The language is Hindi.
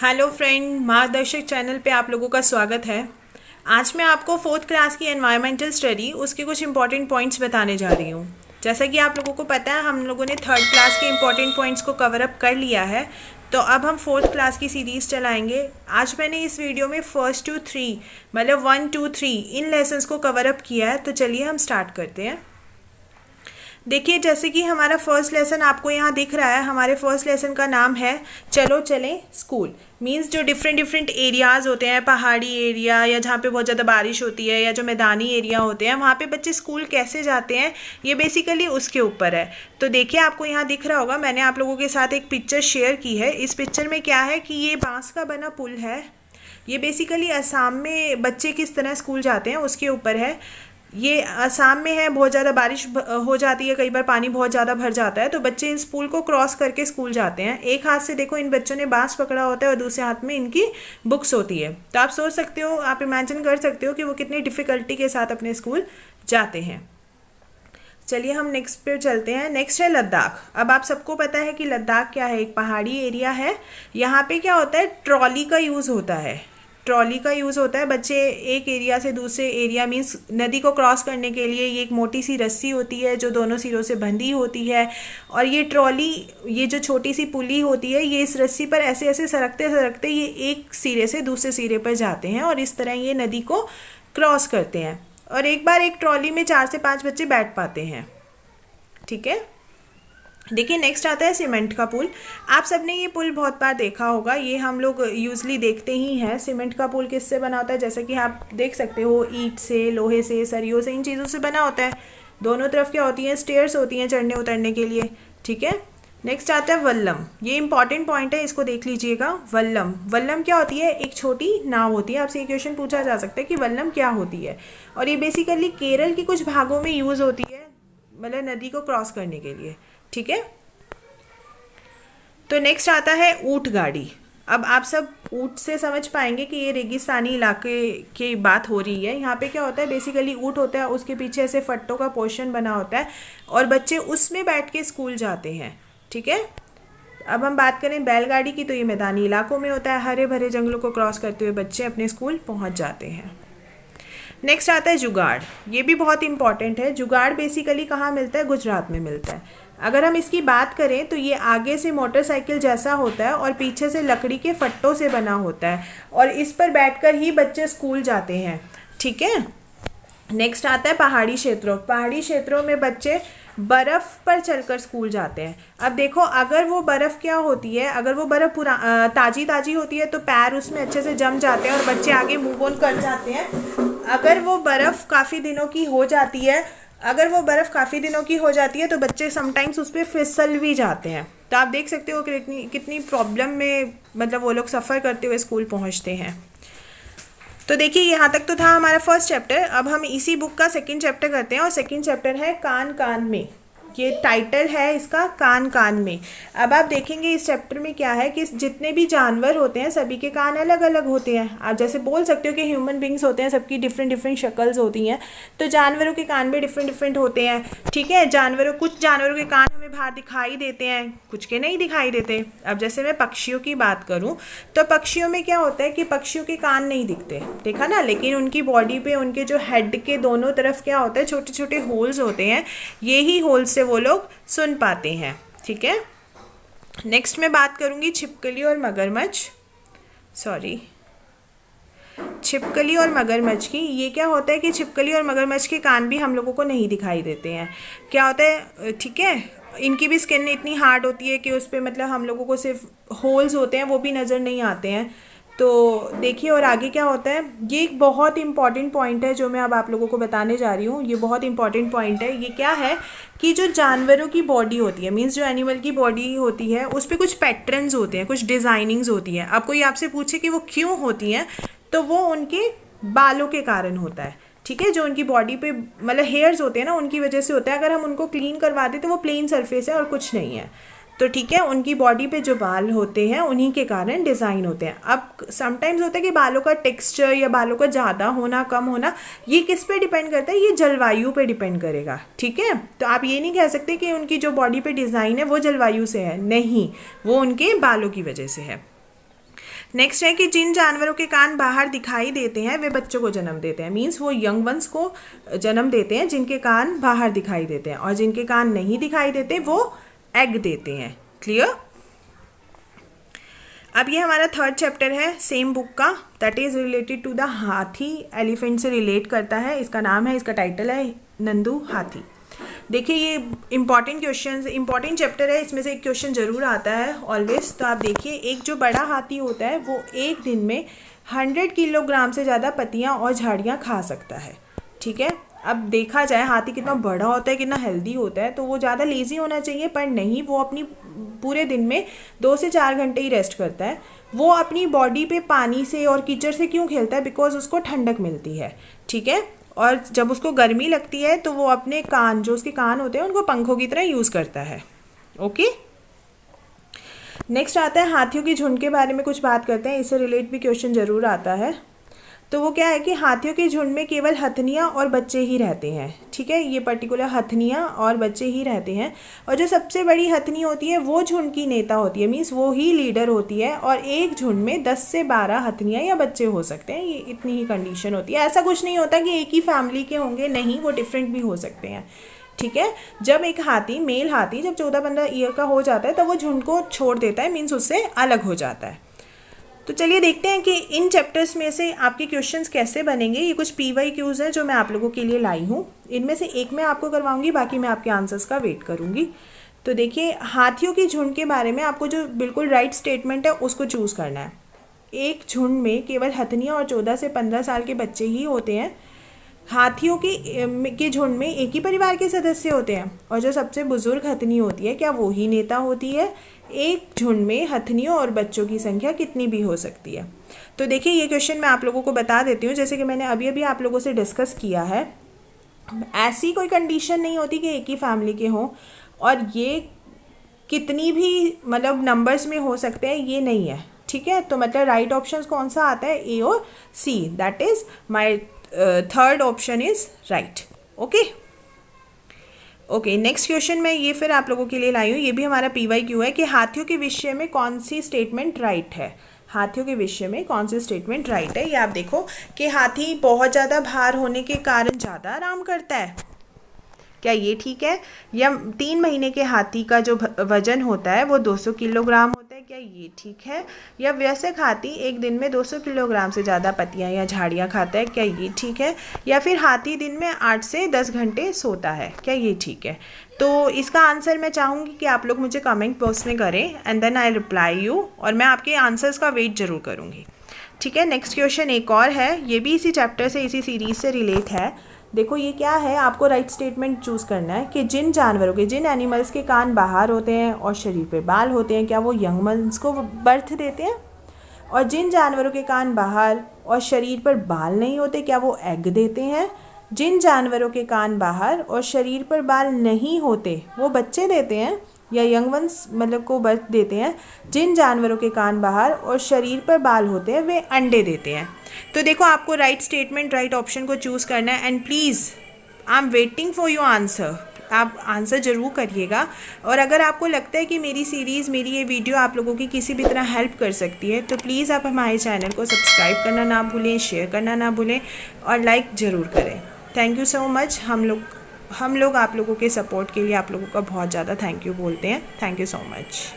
हेलो फ्रेंड, मार्गदर्शक चैनल पे आप लोगों का स्वागत है। आज मैं आपको फोर्थ क्लास की एनवायरमेंटल स्टडी उसके कुछ इंपॉर्टेंट पॉइंट्स बताने जा रही हूँ। जैसा कि आप लोगों को पता है, हम लोगों ने थर्ड क्लास के इंपॉर्टेंट पॉइंट्स को कवर अप कर लिया है, तो अब हम फोर्थ क्लास की सीरीज़ चलाएंगे। आज मैंने इस वीडियो में फर्स्ट टू थ्री मतलब 1 2 3 इन लेसन्स को कवर अप किया है। तो चलिए हम स्टार्ट करते हैं। देखिए, जैसे कि हमारा फर्स्ट लेसन आपको यहाँ दिख रहा है। हमारे फर्स्ट लेसन का नाम है चलो चलें स्कूल। मीन्स जो डिफरेंट डिफरेंट एरियाज़ होते हैं, पहाड़ी एरिया या जहाँ पे बहुत ज़्यादा बारिश होती है या जो मैदानी एरिया होते हैं, वहाँ पे बच्चे स्कूल कैसे जाते हैं, ये बेसिकली उसके ऊपर है। तो देखिए, आपको यहाँ दिख रहा होगा, मैंने आप लोगों के साथ एक पिक्चर शेयर की है। इस पिक्चर में क्या है कि ये बांस का बना पुल है। ये बेसिकली असम में बच्चे किस तरह स्कूल जाते हैं उसके ऊपर है। ये असम में है, बहुत ज़्यादा बारिश हो जाती है, कई बार पानी बहुत ज़्यादा भर जाता है, तो बच्चे इस पुल को क्रॉस करके स्कूल जाते हैं। एक हाथ से देखो इन बच्चों ने बांस पकड़ा होता है और दूसरे हाथ में इनकी बुक्स होती है। तो आप सोच सकते हो, आप इमेजिन कर सकते हो कि वो कितनी डिफ़िकल्टी के साथ अपने स्कूल जाते हैं। चलिए हम नेक्स्ट पे चलते हैं। नेक्स्ट है लद्दाख। अब आप सबको पता है कि लद्दाख क्या है, एक पहाड़ी एरिया है। यहाँ पे क्या होता है, ट्रॉली का यूज़ होता है। ट्रॉली का यूज़ होता है, बच्चे एक एरिया से दूसरे एरिया मीन्स नदी को क्रॉस करने के लिए ये एक मोटी सी रस्सी होती है जो दोनों सिरों से बंधी होती है। और ये ट्रॉली, ये जो छोटी सी पुली होती है, ये इस रस्सी पर ऐसे ऐसे सरकते सरकते ये एक सिरे से दूसरे सिरे पर जाते हैं और इस तरह ये नदी को क्रॉस करते हैं। और एक बार एक ट्रॉली में 4 से 5 बच्चे बैठ पाते हैं। ठीक है। देखिए, नेक्स्ट आता है सीमेंट का पुल। आप सबने ये पुल बहुत बार देखा होगा, ये हम लोग यूजली देखते ही हैं। सीमेंट का पुल किससे बना होता है, जैसे कि आप देख सकते हो, ईंट से, लोहे से, सरियों से, इन चीज़ों से बना होता है। दोनों तरफ क्या होती हैं, स्टेयर्स होती हैं चढ़ने उतरने के लिए। ठीक है। नेक्स्ट आता है वल्लम। ये इंपॉर्टेंट पॉइंट है, इसको देख लीजिएगा। वल्लम, वल्लम क्या होती है, एक छोटी नाव होती है। आपसे ये क्वेश्चन पूछा जा सकता है कि वल्लम क्या होती है, और ये बेसिकली केरल के कुछ भागों में यूज़ होती है, मतलब नदी को क्रॉस करने के लिए। ठीक है। तो नेक्स्ट आता है ऊँट गाड़ी। अब आप सब ऊँट से समझ पाएंगे कि ये रेगिस्तानी इलाके की बात हो रही है। यहाँ पे क्या होता है, बेसिकली ऊँट होता है, उसके पीछे ऐसे फट्टों का पोर्शन बना होता है और बच्चे उसमें बैठ के स्कूल जाते हैं। ठीक है। अब हम बात करें बैलगाड़ी की, तो ये मैदानी इलाकों में होता है। हरे भरे जंगलों को क्रॉस करते हुए बच्चे अपने स्कूल पहुँच जाते हैं। नेक्स्ट आता है जुगाड़। ये भी बहुत इंपॉर्टेंट है। जुगाड़ बेसिकली कहाँ मिलता है, गुजरात में मिलता है। अगर हम इसकी बात करें तो ये आगे से मोटरसाइकिल जैसा होता है और पीछे से लकड़ी के फट्टों से बना होता है, और इस पर बैठकर ही बच्चे स्कूल जाते हैं। ठीक है। नेक्स्ट आता है पहाड़ी क्षेत्रों। पहाड़ी क्षेत्रों में बच्चे बर्फ़ पर चलकर स्कूल जाते हैं। अब देखो, अगर वो बर्फ़ क्या होती है, अगर वो बर्फ़ ताज़ी ताज़ी होती है तो पैर उसमें अच्छे से जम जाते हैं और बच्चे आगे मूव ऑन कर जाते हैं। अगर वो बर्फ़ काफ़ी दिनों की हो जाती है, तो बच्चे समटाइम्स उस पर फिसल भी जाते हैं। तो आप देख सकते हो कि कितनी प्रॉब्लम में मतलब वो लोग सफ़र करते हुए स्कूल पहुंचते हैं। तो देखिए, यहाँ तक तो था हमारा फर्स्ट चैप्टर। अब हम इसी बुक का सेकंड चैप्टर करते हैं, और सेकंड चैप्टर है कान कान में। ये टाइटल है इसका, कान कान में। अब आप देखेंगे इस चैप्टर में क्या है कि जितने भी जानवर होते हैं सभी के कान अलग अलग होते हैं। आप जैसे बोल सकते हो कि ह्यूमन बींग्स होते हैं, सबकी डिफरेंट डिफरेंट शक्ल्स होती हैं, तो जानवरों के कान भी डिफरेंट डिफरेंट होते हैं। ठीक है। कुछ जानवरों के कान हमें बाहर दिखाई देते हैं, कुछ के नहीं दिखाई देते। अब जैसे मैं पक्षियों की बात करूँ तो पक्षियों में क्या होता है कि पक्षियों के कान नहीं दिखते, देखा ना, लेकिन उनकी बॉडी पे, उनके जो हेड के दोनों तरफ क्या होता है, छोटे छोटे होल्स होते हैं। यही होल्स से वो लोग सुन पाते हैं। ठीक है। नेक्स्ट मैं बात करूंगी छिपकली और मगरमच्छ की। ये क्या होता है कि छिपकली और मगरमच्छ के कान भी हम लोगों को नहीं दिखाई देते हैं। क्या होता है, ठीक है, इनकी भी स्किन इतनी हार्ड होती है कि उस पर मतलब हम लोगों को सिर्फ होल्स होते हैं, वो भी नज़र नहीं आते हैं। तो देखिए, और आगे क्या होता है, ये एक बहुत इंपॉर्टेंट पॉइंट है जो मैं अब आप लोगों को बताने जा रही हूँ। ये बहुत इंपॉर्टेंट पॉइंट है। ये क्या है कि जो जानवरों की बॉडी होती है, मीन्स जो एनिमल की बॉडी होती है, उस पर कुछ पैटर्न्स होते हैं, कुछ डिज़ाइनिंग्स होती हैं। अब कोई आपसे पूछे कि वो क्यों होती हैं, तो वो उनके बालों के कारण होता है। ठीक है। जो उनकी बॉडी पे मतलब हेयर्स होते हैं ना, उनकी वजह से होता है। अगर हम उनको क्लीन करवा दें तो वो प्लेन सरफेस है और कुछ नहीं है। तो ठीक है, उनकी बॉडी पे जो बाल होते हैं उन्हीं के कारण डिज़ाइन होते हैं। अब समटाइम्स होता है कि बालों का टेक्सचर या बालों का ज़्यादा होना कम होना, ये किस पे डिपेंड करता है, ये जलवायु पे डिपेंड करेगा। ठीक है। तो आप ये नहीं कह सकते कि उनकी जो बॉडी पे डिज़ाइन है वो जलवायु से है, नहीं, वो उनके बालों की वजह से है। नेक्स्ट है कि जिन जानवरों के कान बाहर दिखाई देते हैं वे बच्चों को जन्म देते हैं। मीन्स वो यंग वंस को जन्म देते हैं जिनके कान बाहर दिखाई देते हैं, और जिनके कान नहीं दिखाई देते वो एग देते हैं। क्लियर। अब ये हमारा थर्ड चैप्टर है सेम बुक का, that is related to the हाथी। एलिफेंट से रिलेट करता है। इसका नाम है, इसका टाइटल है नंदू हाथी। देखिए ये इंपॉर्टेंट क्वेश्चन, इंपॉर्टेंट चैप्टर है, इसमें से एक क्वेश्चन जरूर आता है ऑलवेज। तो आप देखिए, एक जो बड़ा हाथी होता है वो एक दिन में 100 किलोग्राम से ज़्यादा पत्तियां और झाड़ियां खा सकता है। ठीक है। अब देखा जाए हाथी कितना बड़ा होता है, कितना हेल्दी होता है, तो वो ज़्यादा लेज़ी होना चाहिए, पर नहीं, वो अपनी पूरे दिन में 2 से 4 घंटे ही रेस्ट करता है। वो अपनी बॉडी पे पानी से और कीचड़ से क्यों खेलता है? बिकॉज उसको ठंडक मिलती है। ठीक है। और जब उसको गर्मी लगती है तो वो अपने कान, जो उसके कान होते हैं, उनको पंखों की तरह यूज़ करता है। ओके। नेक्स्ट आता है हाथियों की झुंड के बारे में कुछ बात करते हैं, इससे रिलेट भी क्वेश्चन जरूर आता है। तो वो क्या है कि हाथियों के झुंड में केवल हथनियाँ और बच्चे ही रहते हैं। ठीक है। ये पर्टिकुलर हथनियाँ और बच्चे ही रहते हैं, और जो सबसे बड़ी हथनी होती है वो झुंड की नेता होती है। मीन्स वो ही लीडर होती है, और एक झुंड में 10 से 12 हथनियाँ या बच्चे हो सकते हैं। ये इतनी ही कंडीशन होती है। ऐसा कुछ नहीं होता कि एक ही फैमिली के होंगे, नहीं, वो डिफरेंट भी हो सकते हैं। ठीक है। जब एक हाथी, मेल हाथी, जब 14-15 ईयर का हो जाता है तब वो झुंड को छोड़ देता है, मीन्स उससे अलग हो जाता है। तो चलिए देखते हैं कि इन चैप्टर्स में से आपके क्वेश्चंस कैसे बनेंगे। ये कुछ PYQs हैं जो मैं आप लोगों के लिए लाई हूँ। इनमें से एक मैं आपको करवाऊंगी, बाकी मैं आपके आंसर्स का वेट करूँगी। तो देखिए, हाथियों की झुंड के बारे में आपको जो बिल्कुल राइट स्टेटमेंट है उसको चूज़ करना है। एक झुंड में केवल हथनियाँ और 14 से 15 साल के बच्चे ही होते हैं। हाथियों के झुंड में एक ही परिवार के सदस्य होते हैं, और जो सबसे बुजुर्ग हथनी होती है, क्या वो ही नेता होती है? एक झुंड में हथनियों और बच्चों की संख्या कितनी भी हो सकती है। तो देखिए, ये क्वेश्चन मैं आप लोगों को बता देती हूँ, जैसे कि मैंने अभी अभी आप लोगों से डिस्कस किया है। ऐसी कोई कंडीशन नहीं होती कि एक ही फैमिली के हों, और ये कितनी भी मतलब नंबर्स में हो सकते हैं, ये नहीं है। ठीक है। तो मतलब राइट ऑप्शन कौन सा आता है? A और C। That is my third option is right. Okay. Okay, next question मैं ये फिर आप लोगों के लिए लाई हूँ। ये भी हमारा PYQ है कि हाथियों के विषय में कौन सी स्टेटमेंट राइट है। हाथियों के विषय में कौन सी स्टेटमेंट राइट है? ये आप देखो कि हाथी बहुत ज़्यादा भार होने के कारण ज़्यादा आराम करता है, क्या ये ठीक है? या 3 महीने के हाथी का जो वजन होता है वो 200 किलोग्राम होता है, क्या ये ठीक है? या वयस्क हाथी एक दिन में 200 किलोग्राम से ज़्यादा पत्तियां या झाड़ियां खाता है, क्या ये ठीक है? या फिर हाथी दिन में 8 से 10 घंटे सोता है, क्या ये ठीक है? तो इसका आंसर मैं चाहूँगी कि आप लोग मुझे कमेंट बॉक्स में करें, and then I reply you, और मैं आपके आंसर्स का वेट ज़रूर करूँगी। ठीक है। नेक्स्ट क्वेश्चन एक और है, ये भी इसी चैप्टर से, इसी सीरीज से रिलेट है। देखो ये क्या है, आपको राइट स्टेटमेंट चूज़ करना है कि जिन जानवरों के, जिन एनिमल्स के कान बाहर होते हैं और शरीर पे बाल होते हैं, क्या वो यंग वंस को बर्थ देते हैं? और जिन जानवरों के कान बाहर और शरीर पर बाल नहीं होते, क्या वो एग देते हैं? जिन जानवरों के कान बाहर और शरीर पर बाल नहीं होते, वो बच्चे देते हैं या यंग वंस मतलब को बर्थ देते हैं? जिन जानवरों के कान बाहर और शरीर पर बाल होते हैं वे अंडे देते हैं। तो देखो, आपको राइट स्टेटमेंट, राइट ऑप्शन को चूज़ करना है, and please I am waiting for your answer. आप आंसर ज़रूर करिएगा, और अगर आपको लगता है कि मेरी सीरीज़, मेरी ये वीडियो आप लोगों की किसी भी तरह हेल्प कर सकती है, तो प्लीज़ आप हमारे चैनल को सब्सक्राइब करना ना भूलें, शेयर करना ना भूलें, और लाइक ज़रूर करें। Thank you so much. हम लोग आप लोगों के सपोर्ट के लिए आप लोगों का बहुत ज़्यादा थैंक यू बोलते हैं। Thank you so much.